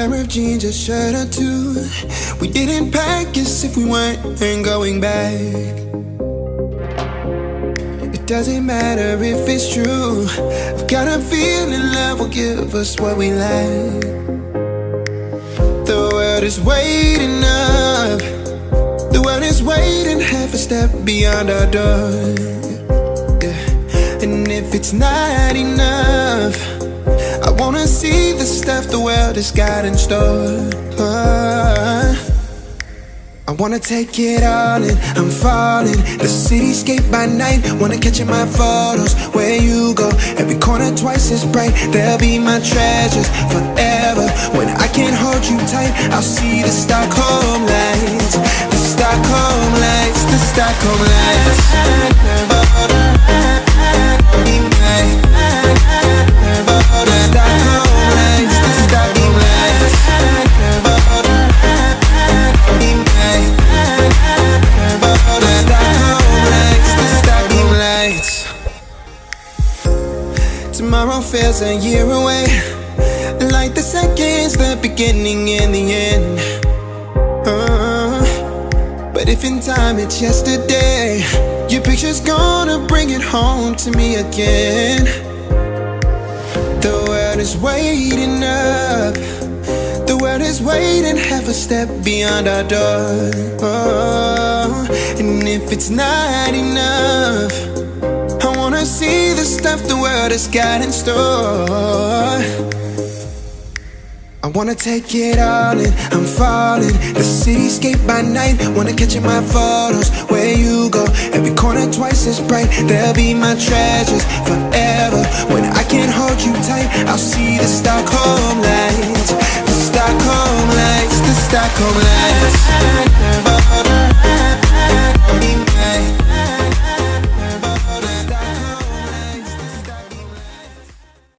pair of jeans, a shirt or two. We didn't pack as if we weren't going back. It doesn't matter if it's true. I've got a feeling love will give us what we lack. The world is waiting up. The world is waiting half a step beyond our door. Yeah. And if it's not enough, I wanna see the stuff the world has got in store. I wanna take it all in, I'm falling. The cityscape by night, wanna catch in my photos. Where you go, every corner twice as bright. They'll be my treasures forever. When I can't hold you tight, I'll see the Stockholm lights. The Stockholm lights, the Stockholm lights. Tomorrow feels a year away, like the seconds, the beginning and the end. But if in time it's yesterday, your picture's gonna bring it home to me again. The world is waiting up. The world is waiting half a step beyond our door. And if it's not enough, I wanna see the stuff the world has got in store. I wanna take it all in, I'm falling. The cityscape by night, wanna catch in my photos. Where you go, every corner twice as bright. They'll be my treasures forever. When I can't hold you tight, I'll see the Stockholm lights. The Stockholm lights, the Stockholm lights.